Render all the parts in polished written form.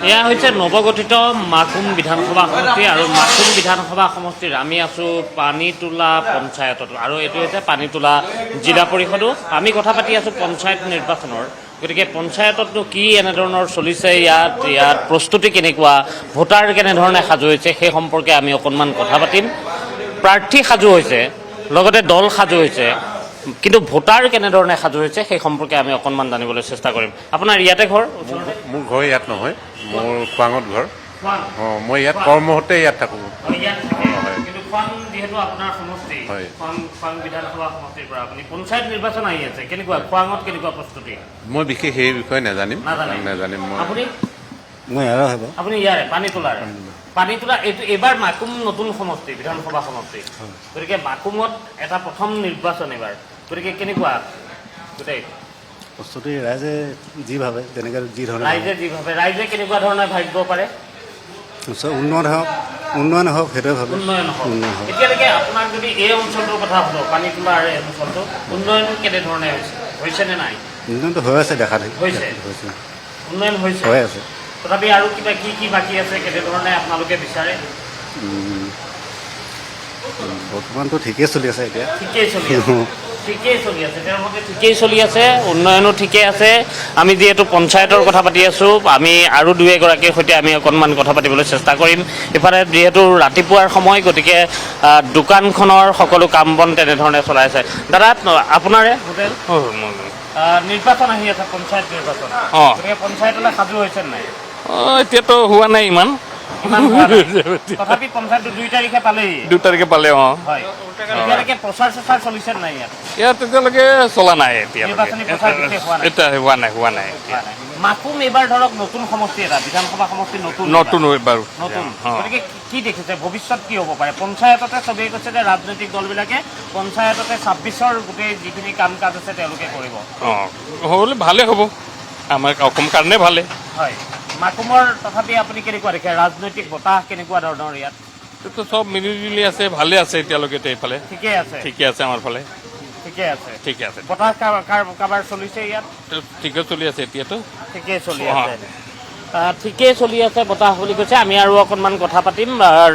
এয়া হৈছে নৱগঠিত মাকুম বিধানসভা সমষ্টি আৰু মাকুম বিধানসভা সমষ্টিৰ আমি আছোঁ পানীতোলা পঞ্চায়তত আৰু এইটো হৈছে পানীতোলা জিলা পৰিষদো আমি কথা পাতি আছোঁ পঞ্চায়ত নিৰ্বাচনৰ গতিকে পঞ্চায়ততনো কি এনেধৰণৰ চলিছে ইয়াত প্ৰস্তুতি কেনেকুৱা ভোটাৰ কেনেধৰণে সাজু হৈছে সেই সম্পৰ্কে আমি অকণমান কথা পাতিম প্ৰাৰ্থী সাজু হৈছে লগতে দল সাজু হৈছে কিন্তু ভোটাৰ কেনেধৰণে সাজু হৈছে সেই সম্পৰ্কে আমি অকণমান জানিবলৈ চেষ্টা কৰিম আপোনাৰ ইয়াতে ঘৰ মোৰ ঘৰ ইয়াত নহয় মোৰ খোৱাঙত ঘৰ মই ইয়াত কৰ্মসূত্ৰে ইয়াত থাকোঁ যিহেতু আপোনাৰ সমষ্টি হয় খোৱাং বিধানসভা সমষ্টিৰ পৰা আপুনি পঞ্চায়ত নিৰ্বাচন আহি আছে কেনেকুৱা খোৱাঙত কেনেকুৱা প্ৰস্তুতি মই বিশেষ সেই বিষয়ে নাজানিম মই আপুনি ইয়াৰে পানীতোলা এইটো এইবাৰ মাকুম নতুন সমষ্টি বিধানসভা সমষ্টি গতিকে মাকুমত এটা প্ৰথম নিৰ্বাচন এইবাৰ গতিকে কেনেকুৱা গোটেই প্ৰস্তুতি ৰাইজে যি ভাবে তেনেকৈ ৰাইজে কেনেকুৱা ধৰণে ভাবিব পাৰে উন্নয়ন হওক সেইটোৱে ভাবে উন্নয়ন হওক এতিয়ালৈকে আপোনাক যদি এই অঞ্চলটোৰ কথা সোধো পানীতোলাৰ এই অঞ্চলটো উন্নয়ন কেনেধৰণে হৈছে নে নাই উন্নয়নটো হৈ আছে দেখা হৈছে উন্নয়ন হৈ আছে তথাপি আৰু কিবা কি বাকী আছে কেনেধৰণে আপোনালোকে বিচাৰে বৰ্তমানটো ঠিকেই চলি আছে এতিয়া ঠিকেই চলি আছে উন্নয়নো ঠিকেই আছে আমি যিহেতু পঞ্চায়তৰ কথা পাতি আছোঁ আমি আৰু দুই এগৰাকীৰ সৈতে আমি অকণমান কথা পাতিবলৈ চেষ্টা কৰিম ইফালে যিহেতু ৰাতিপুৱাৰ সময় গতিকে দোকানখনৰ সকলো কাম বন তেনেধৰণে চলাই আছে দাদা আপোনাৰে হোটেল নিৰ্বাচন আহি আছে পঞ্চায়ত নিৰ্বাচন গতিকে পঞ্চায়তলৈ সাজু হৈছে নাই এতিয়াতো হোৱা নাই ইমান তথাপি পঞ্চায়তটো 2 তাৰিখে পালে হয় এতিয়ালৈকে প্ৰচাৰ চলিছে নাই ইয়াত এতিয়ালৈকে চলা নাই নিৰ্বাচনী প্ৰচাৰ এতিয়া হোৱা নাই মাকুম এইবাৰ ধৰক নতুন সমষ্টি এটা বিধানসভা সমষ্টি নতুন গতিকে কি দেখিছে ভৱিষ্যত কি হ'ব পাৰে পঞ্চায়ততে চবেই কৈছে যে ৰাজনৈতিক দলবিলাকে পঞ্চায়ততে 26ৰ গোটেই যিখিনি কাম কাজ আছে তেওঁলোকে কৰিব হ'লে ভালে হ'ব আমাৰ অসম কাৰণে ভালে হয় মাকুমৰ তথাপি আপুনি কেনেকুৱা দেখে ৰাজনৈতিক বতাহ কেনেকুৱা ধৰণৰ ইয়াত এইটো চব মিলি জুলি আছে ভালে আছে এতিয়ালৈকে এইফালে ঠিকে আছে আমাৰ ফালে ঠিকে আছে বতাহ কাৰোবাৰ চলিছে ইয়াত ঠিকে চলি আছে এতিয়াতো ঠিকেই চলি আছে বতাহ বুলি কৈছে আমি আৰু অকণমান কথা পাতিম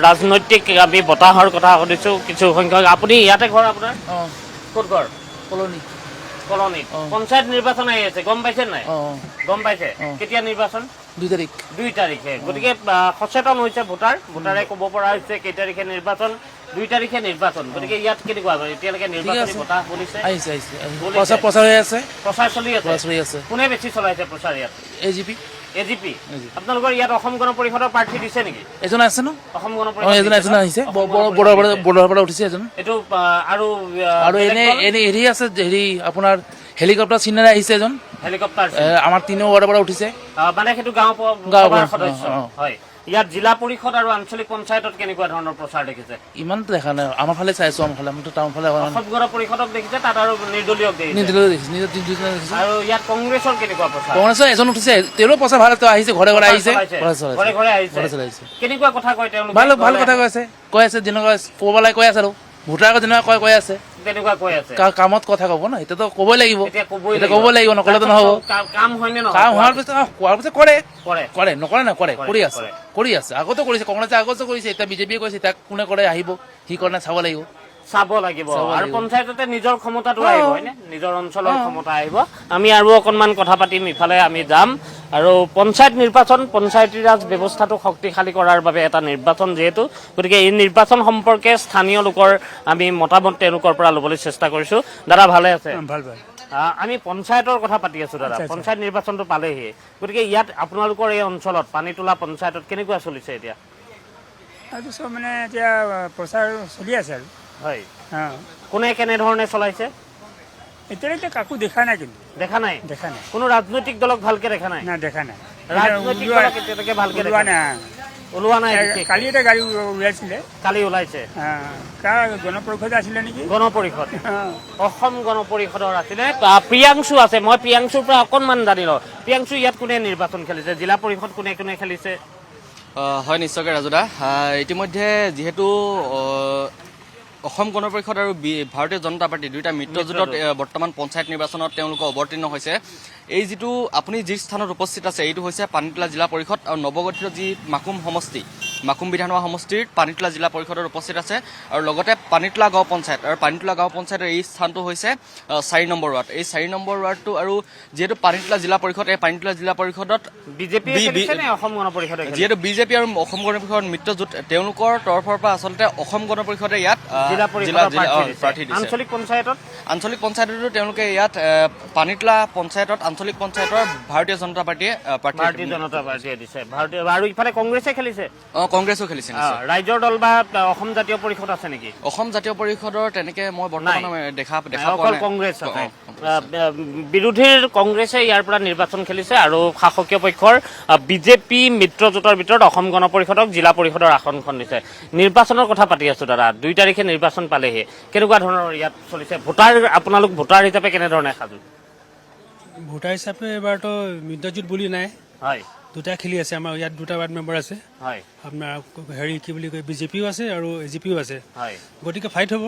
ৰাজনৈতিক আমি বতাহৰ কথা সুধিছোঁ কিছু সংখ্যক আপুনি ইয়াতে ঘৰ আপোনাৰ ক'ত ঘৰ কলনীত পঞ্চায়ত নিৰ্বাচন আহি আছে গম পাইছে নাই গম পাইছে কেতিয়া নিৰ্বাচন 2 তাৰিখে গতিকে সচেতন হৈছে ভোটাৰে ক'ব পৰা হৈছে কেই তাৰিখে নিৰ্বাচন 2 তাৰিখে নিৰ্বাচন গতিকে ইয়াত কেনেকুৱা এতিয়ালৈকে নিৰ্বাচনী বতাহ বলিছে প্ৰচাৰ চলি আছে কোনে বেছি চলাইছে প্ৰচাৰ ইয়াত এজিপি আপোনালোকৰ ইয়াত অসম গণ পৰিষদৰ প্ৰাৰ্থী দিছে নেকি এজন আছে ন অসম গণ পৰিষদ এজন আহিছে বৰ্ডাৰৰ পৰা উঠিছে এজন এইটো আৰু এনে হেৰি আছে হেৰি আপোনাৰ হেলিকপ্টাৰ চিনেৰে আহিছে এজন হেলিকপ্টাৰ আমাৰ 3 ৱাৰ্ডৰ পৰা উঠিছে মানে সেইটো গাঁৱৰ সদস্য হয় ইয়াত জিলা পৰিষদ আৰু আঞ্চলিক পঞ্চায়তত কেনেকুৱা ধৰণৰ প্ৰচাৰ দেখিছে ইমানটো দেখা নাই আমাৰ ফালে চাইছো আমাৰ ফালে টাউন ফালে অসম গণ পৰিষদক দেখিছে তাত আৰু নিৰ্দলীয় দেখিছে আৰু ইয়াত কংগ্ৰেছৰ কেনেকুৱা প্ৰচাৰ কংগ্ৰেছৰ এজন উঠিছে তেওঁৰো প্ৰচাৰ ভাল আহিছে ঘৰে আহিছে কেনেকুৱা কথা কয় তেওঁলোকে ভাল কথা কৈ আছে যেনেকুৱা ক'ব লাগে কৈ আছে আৰু ভোটাৰক যেনেকুৱা কৈ আছে তেনেকুৱা কৈ আছে কামত কথা ক'ব ন এতিয়াতো ক'বই লাগিব নকলেতো নহ'ব কাম হয়নে কাম হোৱাৰ পিছত কোৱাৰ পিছত কৰে নকৰে কৰি আছে আগতো কৰিছে কংগ্ৰেছে আগতো কৰিছে এতিয়া বিজেপিয়ে কৰিছে এতিয়া কোনে কৰে আহিব সি কৰে চাব লাগিব আৰু পঞ্চায়ততে নিজৰ ক্ষমতাটো আহিব হয়নে নিজৰ অঞ্চলৰ ক্ষমতা আহিব আমি আৰু অকণমান কথা পাতিম ইফালে আমি যাম আৰু পঞ্চায়ত নিৰ্বাচন পঞ্চায়তী ৰাজ ব্যৱস্থাটো শক্তিশালী কৰাৰ বাবে এটা নিৰ্বাচন যিহেতু গতিকে এই নিৰ্বাচন সম্পৰ্কে স্থানীয় লোকৰ আমি মতামত তেওঁলোকৰ পৰা ল'বলৈ চেষ্টা কৰিছোঁ দাদা ভালে আছে আমি পঞ্চায়তৰ কথা পাতি আছোঁ দাদা পঞ্চায়ত নিৰ্বাচনটো পালেহি গতিকে ইয়াত আপোনালোকৰ এই অঞ্চলত পানীতোলা পঞ্চায়তত কেনেকুৱা চলিছে এতিয়া মানে এতিয়া প্ৰচাৰ চলি আছে আৰু হয় কোনে কেনেধৰণে চলাইছে এতিয়ালৈকে কাকো দেখা নাই কিন্তু দেখা নাই কোনো ৰাজনৈতিক দলক ভালকে দেখা নাই ৰাজনৈতিক দলক এতিয়ালৈকে ভালকে ওলোৱা নাই কালি এটা গাড়ী ওলাইছিলে কালি ওলাইছে কাৰ গণপৰিষদ আছিলে নেকি গণপৰিষদ অসম গণপৰিষদৰ আছিলে প্ৰিয়াংশু আছে মই প্ৰিয়াংশুৰ পৰা অকণমান জানি লওঁ প্ৰিয়াংশু ইয়াত কোনে নিৰ্বাচন খেলিছে জিলা পৰিষদ কোনে খেলিছে হয় নিশ্চয়কৈ ৰাজুদা ইতিমধ্যে যিহেতু অসম গণ পৰিষদ আৰু ভাৰতীয় জনতা পাৰ্টি দুয়োটা মিত্ৰজোঁটত বৰ্তমান পঞ্চায়ত নিৰ্বাচনত তেওঁলোকে অৱতীৰ্ণ হৈছে। এই যিটো আপুনি যি স্থানত উপস্থিত আছে এইটো হৈছে পানীতোলা জিলা পৰিষদ আৰু নৱগঠিত যি মাকুম সমষ্টি, মাকুম বিধানসভা সমষ্টিৰ পানীতোলা জিলা পৰিষদত উপস্থিত আছে আৰু লগতে পানীতোলা গাঁও পঞ্চায়ত আৰু পানীতোলা গাঁও পঞ্চায়তৰ এই স্থানটো হৈছে 4 নম্বৰ ৱাৰ্ড। এই 4 নম্বৰ ৱাৰ্ডটো আৰু যিহেতু পানীতোলা জিলা পৰিষদ, এই পানীতোলা জিলা পৰিষদত বিজেপি অসম গণ পৰিষদে যিহেতু বিজেপি আৰু অসম গণ পৰিষদ মিত্ৰজোঁট, তেওঁলোকৰ তৰফৰ পৰা আচলতে অসম গণ পৰিষদে ইয়াত প্ৰাৰ্থী দিছে। আঞ্চলিক পঞ্চায়ততো তেওঁলোকে ইয়াত পানীতোলা পঞ্চায়তত আঞ্চলিক পঞ্চায়তৰ ভাৰতীয় জনতা পাৰ্টীয়ে দিছে। আৰু ইফালে কংগ্ৰেছে খেলিছে, কংগ্ৰেছো খেলিছে। ৰাইজৰ দল বা অসম জাতীয় পৰিষদ আছে নেকি? অসম জাতীয় পৰিষদৰ তেনেকে মই বৰ্তমান দেখা অকল কংগ্ৰেছ আছে। বিৰোধীৰ কংগ্ৰেছে ইয়াৰ পৰা নিৰ্বাচন খেলিছে আৰু শাসকীয় পক্ষৰ বিজেপি মিত্ৰজোঁটৰ ভিতৰত অসম গণ পৰিষদক জিলা পৰিষদৰ আসনখন দিছে। নিৰ্বাচনৰ কথা পাতি আছো দাদা, 2 তাৰিখে নিৰ্বাচন পালেহি, কেনেকুৱা ধৰণৰ ইয়াত চলিছে? আপোনালোক ভোটাৰ হিচাপে কেনেধৰণে সাজু? ভোটাৰ হিচাপে এবাৰতো মিত্ৰজোঁট বুলি নাই, হয়, দুটা খেলি আছে। আমাৰ ইয়াত 2টা ৱাৰ্ড মেম্বাৰ আছে, হয়, আপোনাৰ হেৰি কি বুলি কয় বিজেপিও আছে আৰু এজিপিও আছে, হয়। গতিকে ফাইট হ'ব।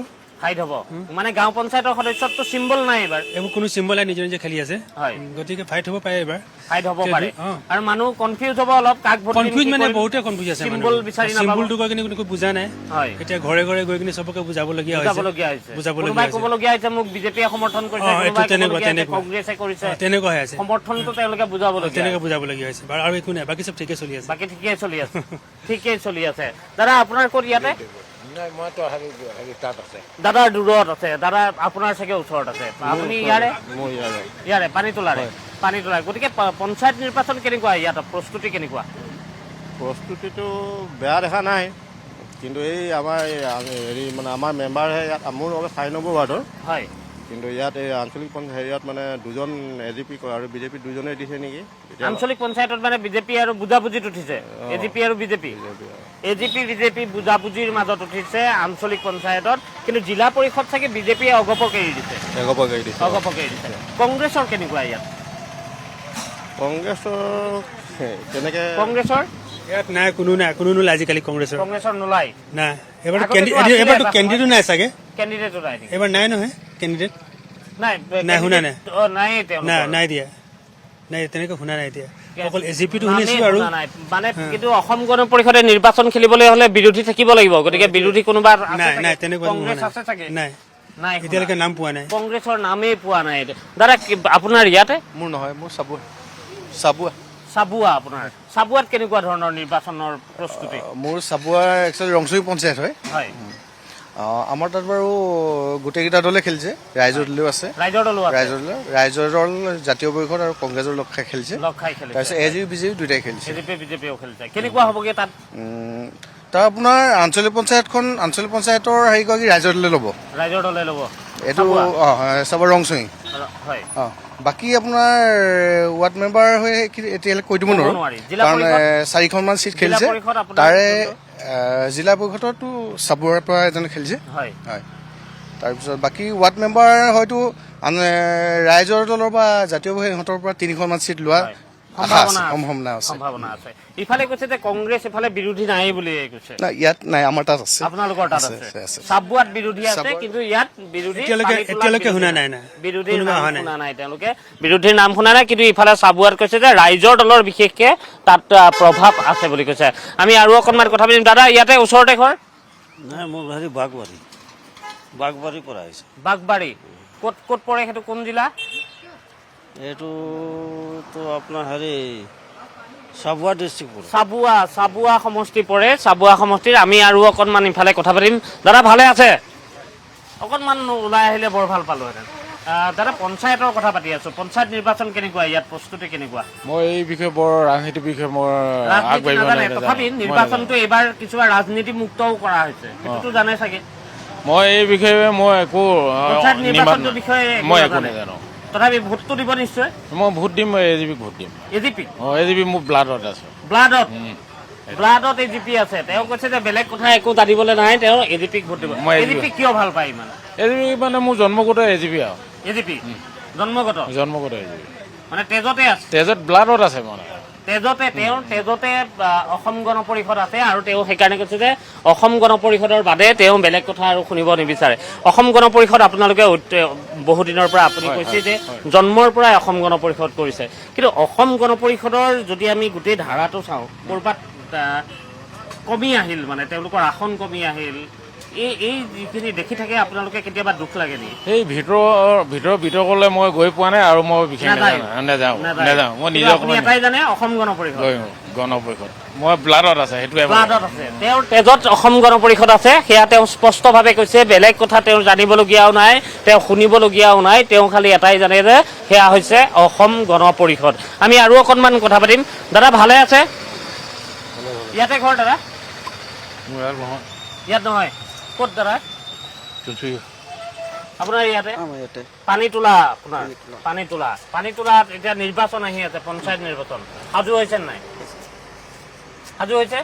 মানে গাঁও পঞ্চায়তৰ সদস্যতো চিম্বল নাই এবাৰ, এইবোৰ কোনো চিম্বল নাই, নিজে নিজে খেলি আছে, হয়। গতিকে ফাইট হ'ব পাৰে এবাৰ, ফাইট হ'ব পাৰে। আৰু মানুহ কনফিউজ হ'ব অলপ, কাক ভোট দিম, কনফিউজ মানে বহুতে কনফিউজ আছে, চিম্বল বিচাৰি নাপাব। চিম্বলটো কৈ কিনে কোনো বুজা নাই, হয়। এতিয়া ঘৰে ঘৰে গৈ কিনে চবকে বুজাবলগীয়া হৈছে, কোনোবাই ক'বলগীয়া হৈছে মোক বিজেপিয়ে সমৰ্থন কৰিছে, কংগ্ৰেছে কৰিছে, তেনেকুৱা হৈ আছে, সমৰ্থনটো তেওঁলোকে বুজাবলগীয়া হৈছে। আৰু একো নাই, বাকী চব ঠিকে চলি আছে, ঠিকেই চলি আছে। দাদা আপোনাৰ ক'ত ইয়াতে? মইতো তাত আছে। দাদা দূৰত আছে, দাদা আপোনাৰ চাগে ওচৰত আছে, আপুনি ইয়াৰে পানীতোলাৰে। গতিকে পঞ্চায়ত নিৰ্বাচন কেনেকুৱা ইয়াত, প্ৰস্তুতি কেনেকুৱা? প্ৰস্তুতিটো বেয়া দেখা নাই, কিন্তু এই আমাৰ হেৰি মানে আমাৰ মেম্বাৰহে ইয়াত, মোৰ 4 নম্বৰ ৱাৰ্ডৰ, হয়, কিন্তু ইয়াত এই আঞ্চলিক হেৰিয়াত মানে 2জন এজিপি আৰু বিজেপি 2জনে দিছে নেকি। আঞ্চলিক পঞ্চায়তত মানে বিজেপি আৰু বুজাবুজিত উঠিছে, এজিপি আৰু বিজেপি, বিজেপি বুজাবুজিৰ মাজত উঠিছে আঞ্চলিক পঞ্চায়তত, কিন্তু জিলা পৰিষদ চাগে বিজেপিয়ে অগপক এৰি দিছে। কংগ্ৰেছৰ কেনেকুৱা ইয়াত? কংগ্ৰেছৰ ইয়াত নাই, কোনো নোলাই আজিকালি কংগ্ৰেছৰ নোলাই নাই। এবাৰতো কেণ্ডিডেটো নাই চাগে, কেণ্ডিডেটো নাই এবাৰ নাই নহয়, কেণ্ডিডেট নাই, শুনা নাই, নাই দিয়া, নাই তেনেকৈ শুনা নাই এতিয়া, অকল এজিপিটো শুনিছো আৰু মানে। কিন্তু অসম গণ পৰিষদে নিৰ্বাচন খেলিবলৈ হলে বিৰোধী থাকিব লাগিব, গতিকে বিৰোধী কোনোবা নাই, তেনেকুৱা কংগ্ৰেছ আছে চাগে, নাই, এতিয়ালৈকে নাম পোৱা নাই, কংগ্ৰেছৰ নামেই পোৱা নাই। দাদা আপোনাৰ ইয়াতে? মোৰ নহয়, মোৰ চাবুৱা। আপোনাৰ চাবুৱাত কেনেকুৱা ধৰণৰ নিৰ্বাচনৰ প্ৰস্তুতি? মোৰ চাবুৱা একচুৱেলি ৰংচুই পঞ্চায়ত হয়। আমাৰ তাত বাৰু গোটেইকেইটা দলে খেলিছে, ৰাইজৰ দলেও আছে, ৰাইজৰ দল জাতীয় পৰিষদ আৰু কংগ্ৰেছৰ লগ খাই খেলিছে, তাৰপিছত এজিপি বিজেপি দুটাই খেলিছে, কেনেকুৱা হ'বগে তাত? তাৰ আপোনাৰ আঞ্চলিক পঞ্চায়তৰ হেৰি কয় কি ৰাইজৰ দলে ল'ব, এইটো চাবৰ ৰংচুই। বাকী আপোনাৰ ৱাৰ্ড মেম্বাৰ হৈ এতিয়ালৈকে কৈ দিব নোৱাৰো, কাৰণ 4খনমান চিট খেলিছে, তাৰে জিলা পৰিষদতো চাবুৱাৰ পৰা এজনে খেলিছে, হয়। তাৰপিছত বাকী ৱাৰ্ড মেম্বাৰ হয়তো ৰাইজৰ দলৰ বা জাতীয় সিহঁতৰ পৰা 3খনমান চিট লোৱা সম্ভাৱনা আছে। ইফালে কৈছে যে কংগ্ৰেছ, ইফালে বিৰোধী নাই বুলি কৈছে। ইয়াত নাই, আমাৰ তাত আছে, আপোনালোকৰ তাত আছে। চাবুৱাত বিৰোধী আছে, কিন্তু ইয়াত বিৰোধী এতিয়ালৈকে শুনা নাই, বিৰোধীৰ নাম শুনা নাই, কিন্তু ইফালে চাবুৱাত কৈছে যে ৰাইজৰ দলৰ বিশেষকে তাত প্ৰভাৱ আছে বুলি কৈছে। আমি আৰু অকণমান কথা পাতিম। দাদা ইয়াতে ওচৰতে ঘৰ? নাই, মোৰ হেৰি বাগবাৰীৰ পৰা আহিছে। বাগবাৰী ক'ত পৰে সেইটো, কোন জিলা? এইটোতো আপোনাৰ হেৰি চাবুৱা ডিষ্ট্ৰিক্ট পৰে। চাবুৱা সমষ্টি পৰে। চাবুৱা সমষ্টিৰ আমি আৰু অকণমান ইফালে কথা পাতিম। দাদা ভালে আছে? অকণমান ওলাই আহিলে বৰ ভাল পালোহেঁতেন। দাদা পঞ্চায়তৰ কথা পাতি আছো, পঞ্চায়ত নিৰ্বাচন কেনেকুৱা ইয়াত, প্ৰস্তুতি কেনেকুৱা? মই এই বিষয়ে বৰ ৰাজনীতিৰ বিষয়ে তথাপি নিৰ্বাচনটো এইবাৰ কিছুমান ৰাজনীতি মুক্তও কৰা হৈছে, সেইটোতো জানে চাগে? মই এই বিষয়ে একো নিৰ্বাচনটোৰ বিষয়ে মই একো নাজানো। তথাপি ভোটটো দিব নিশ্চয়? মই ভোট দিম, এজিপিক ভোট দিম। এজিপি মোৰ ব্লাডত আছে। ব্লাডত এজিপি আছে। তেওঁ কৈছে যে বেলেগ কথা একো জানিবলৈ নাই, তেওঁ এজিপিক ভোট দিব। এজিপি কিয় ভাল পায় ইমান? এজিপি মানে মোৰ জন্মগত এজিপি আৰু এজিপি জন্মগত এজিপি মানে তেজতে আছে, তেজত ব্লাডত আছে, মানে তেজতে অসম গণ পৰিষদ আছে আৰু তেওঁ সেইকাৰণে কৈছে যে অসম গণ পৰিষদৰ বাদে তেওঁ বেলেগ কথা আৰু শুনিব নিবিচাৰে। অসম গণ পৰিষদ আপোনালোকে বহুদিনৰ পৰা আপুনি কৈছে যে জন্মৰ পৰাই অসম গণ পৰিষদ কৰিছে, কিন্তু অসম গণ পৰিষদৰ যদি আমি গোটেই ধাৰাটো চাওঁ ক'ৰবাত কমি আহিল, মানে তেওঁলোকৰ আসন কমি আহিল, এই যিখিনি দেখি থাকে আপোনালোকে কেতিয়াবা দুখ লাগে নেকি? সেই ভিতৰৰ বিতৰ্কলৈ মই গৈ পোৱা নাই আৰু মই বিশেষ নাযাওঁ। মই নিজৰ আপুনি এটাই জানে অসম গণ পৰিষদ গণ পৰিষদ মই ব্লাডত আছে, সেইটোৱে ব্লাডত আছে, তেওঁৰ তেজত অসম গণ পৰিষদ আছে, সেয়া তেওঁ স্পষ্টভাৱে কৈছে। বেলেগ কথা তেওঁ জানিবলগীয়াও নাই, তেওঁ শুনিবলগীয়াও নাই, তেওঁ খালি এটাই জানে যে সেয়া হৈছে অসম গণ পৰিষদ। আমি আৰু অকণমান কথা পাতিম। দাদা ভালে আছে? ইয়াতে ঘৰ দাদা? ইয়াত নহয়, ক'ত দাদা? আপোনাৰ ইয়াতে পানী তোলা, আপোনাৰ পানী তোলাত এতিয়া নিৰ্বাচন আহি আছে, পঞ্চায়ত নিৰ্বাচন সাজু হৈছে নাই? সাজু হৈছে?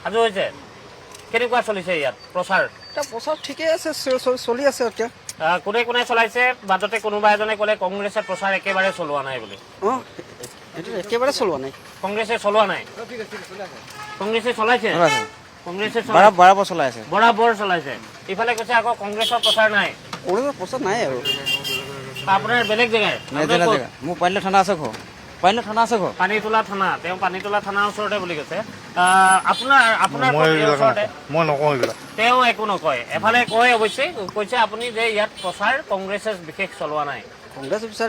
সাজু হৈছে। কেনেকুৱা চলিছে ইয়াত প্ৰচাৰ? প্ৰচাৰ ঠিকে আছে, চলি আছে এতিয়া। কোনে কোনে চলাইছে? মাজতে কোনোবা এজনে ক'লে কংগ্ৰেছে প্ৰচাৰ একেবাৰে চলোৱা নাই বুলি। এইটো একেবাৰে চলোৱা নাই। কংগ্ৰেছে চলোৱা নাই? কংগ্ৰেছে চলাইছে? কংগ্ৰেছে বৰাবৰ চলাই আছে। বৰাবৰ চলাইছে। ইফালে কৈছে আকৌ কংগ্ৰেছৰ প্ৰচাৰ নাই। কংগ্ৰেছৰ প্ৰচাৰ নাই আৰু। আপোনাৰ বেলেগ জেগাৰ? মোৰ পানীতোলা থানা আছে ঘৰ। পানীতোলা থানা, তেওঁ পানীতোলা থানাৰ ওচৰতে বুলি কৈছে। আপোনাৰ ওচৰতে? মই নকওঁ এইবিলাক। তেওঁ একো নকয়। এফালে কয় অৱশ্যে, কৈছে আপুনি যে ইয়াত প্ৰচাৰ কংগ্ৰেছে বিশেষ চলোৱা নাই। কংগ্ৰেছ বিচাৰ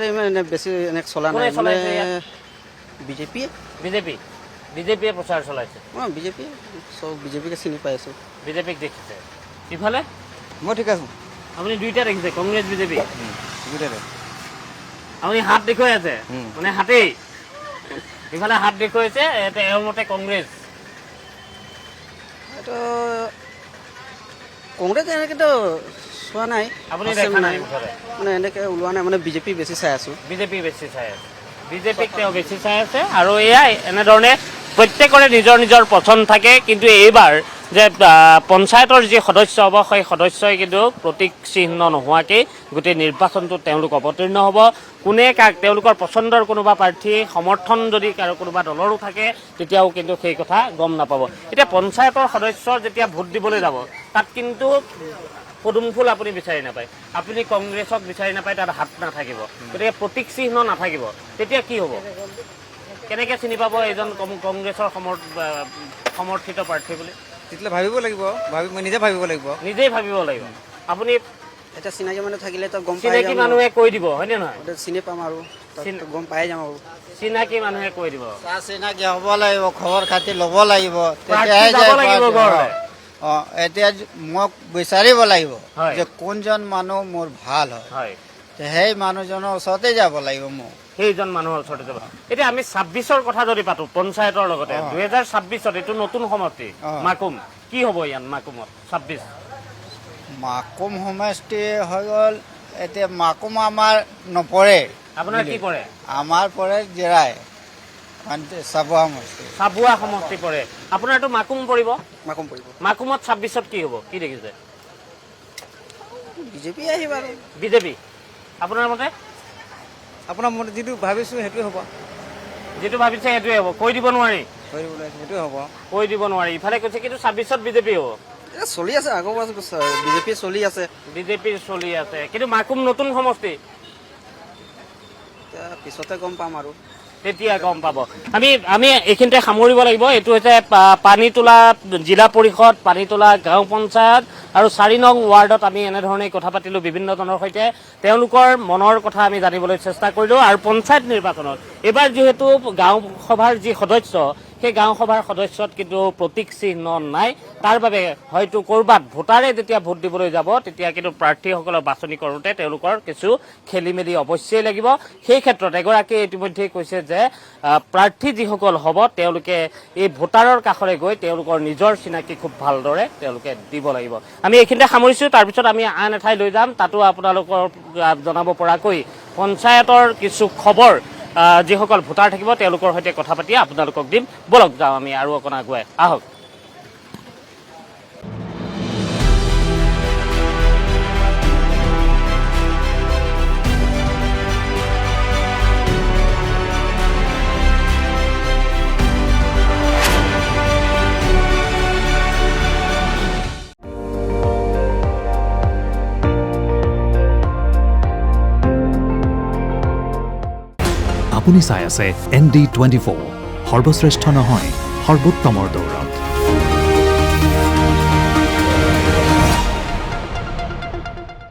বেছি এনেকৈ চলা নাই। বিজেপিয়ে প্ৰচাৰ চলাইছে। বিজেপিকে চিনি পাই আছো। বিজেপিক দেখিছে। ইফালে মই ঠিক আছো। আপুনি দুইটা দেখিছে, কংগ্ৰেছ বিজেপি? আপুনি হাত দেখুৱাই আছে, মানে হাতেই ইফালে হাত দেখুৱাইছে, এওঁৰ মতে কংগ্ৰেছ। এইটো কংগ্ৰেছ এনেকৈতো চোৱা নাই। আপুনি দেখা নাই? মানে এনেকৈ ওলোৱা নাই, মানে বিজেপি বেছি চাই আছো। বিজেপিক তেওঁ বেছি চাই আছে। আৰু এয়াই এনেধৰণে প্ৰত্যেকৰে নিজৰ নিজৰ পচন্দ থাকে, কিন্তু এইবাৰ যে পঞ্চায়তৰ যি সদস্য হ'ব, সেই সদস্যই কিন্তু প্ৰতীক চিহ্ন নোহোৱাকৈ গোটেই নিৰ্বাচনটোত তেওঁলোক অৱতীৰ্ণ হ'ব। কোনে কাক, তেওঁলোকৰ পচন্দৰ কোনোবা প্ৰাৰ্থী সমৰ্থন যদি কাৰো কোনোবা দলৰো থাকে, তেতিয়াও কিন্তু সেই কথা গম নাপাব। এতিয়া পঞ্চায়তৰ সদস্য যেতিয়া ভোট দিবলৈ যাব, তাত কিন্তু পদুম ফুল আপুনি বিচাৰি নাপায়, আপুনি কংগ্ৰেছক বিচাৰি নাপায়, তাত হাত নাথাকিব, গতিকে প্ৰতীক চিহ্ন নাথাকিব। তেতিয়া কি হ'ব? কেনেকৈ চিনি পাব এজন কংগ্ৰেছৰ সমৰ্থিত প্ৰাৰ্থী বুলি? তেতিয়াহ'লে ভাবিব লাগিব, নিজেই ভাবিব লাগিব। আপুনি এতিয়া চিনাকি মানুহ থাকিলে তো গম পাই চিনাকি মানুহে কৈ দিব, হয়নে নহয়? চিনি পাম আৰু গম পাই যাম আৰু। চিনাকি মানুহে কৈ দিব। চিনাকি হ'ব লাগিব, খবৰ খাতি ল'ব লাগিব, এতিয়া মোক বিচাৰিব লাগিব যে কোনজন মানুহ মোৰ ভাল হয়, সেই মানুহজনৰ ওচৰতে যাব লাগিব। মোক সেইজন মানুহৰ ওচৰতে যাব। এতিয়া আমি 26ৰ কথা যদি পাতো পঞ্চায়তৰ লগতে, 2026ত এইটো নতুন সমষ্টি মাকুম, কি হ'ব ইয়াত মাকুমত? 26 মাকুম সমষ্টি হৈ গ'ল। এতিয়া মাকুম আমাৰ নপৰে। আপোনাৰ কি পৰে? আমাৰ পৰে জিৰাই চাবুৱা সমষ্টি পৰে। আপোনাৰতো মাকুম পৰিব। মাকুমত 26ত কি হ'ব, কি দেখিছে? বিজেপি আহিব আৰু। বিজেপি আপোনাৰ মতে? আপোনাৰ মতে যিটো ভাবিছো সেইটোৱে হ'ব। যিটো ভাবিছে সেইটোৱে হ'ব, কৈ দিব নোৱাৰি। সেইটোৱে হ'ব, কৈ দিব নোৱাৰি। ইফালে কৈছে কিন্তু 26ত বিজেপি হ'ব। চলি আছে, আগৰ বিজেপি চলি আছে। কিন্তু মাকুম নতুন সমষ্টি, পিছতে গম পাম আৰু। তেতিয়া গম পাব। আমি এইখিনিতে সামৰিব লাগিব। এইটো হৈছে পানীতোলা জিলা পৰিষদ, পানীতোলা গাঁও পঞ্চায়ত আৰু 4 নং ৱাৰ্ডত আমি এনেধৰণে কথা পাতিলোঁ বিভিন্নজনৰ সৈতে। তেওঁলোকৰ মনৰ কথা আমি জানিবলৈ চেষ্টা কৰিলোঁ। আৰু পঞ্চায়ত নিৰ্বাচনত এইবাৰ যিহেতু গাঁও সভাৰ যি সদস্য, সেই গাঁও সভাৰ সদস্যত কিন্তু প্ৰতীক চিহ্ন নাই। তাৰ বাবে হয়তো ক'ৰবাত ভোটাৰে যেতিয়া ভোট দিবলৈ যাব, তেতিয়া কিন্তু প্ৰাৰ্থীসকলক বাছনি কৰোঁতে তেওঁলোকৰ কিছু খেলি মেলি অৱশ্যেই লাগিব। সেই ক্ষেত্ৰত এগৰাকীয়ে ইতিমধ্যেই কৈছে যে প্ৰাৰ্থী যিসকল হ'ব, তেওঁলোকে এই ভোটাৰৰ কাষৰে গৈ তেওঁলোকৰ নিজৰ চিনাকি খুব ভালদৰে তেওঁলোকে দিব লাগিব। আমি এইখিনিতে সামৰিছোঁ। তাৰপিছত আমি আন এঠাই লৈ যাম, তাতো আপোনালোকৰ জনাব পৰাকৈ পঞ্চায়তৰ কিছু খবৰ যিসকল ভোটাৰ থাকিব তেওঁলোকৰ সৈতে কথা পাতি আপোনালোকক দিম। বলক যাওঁ আমি আৰু অকণ আগুৱাই, আহক। আপুনি চাই আছে ND24 সৰ্বশ্ৰেষ্ঠ নহয় সৰ্বোত্তমৰ দৌৰত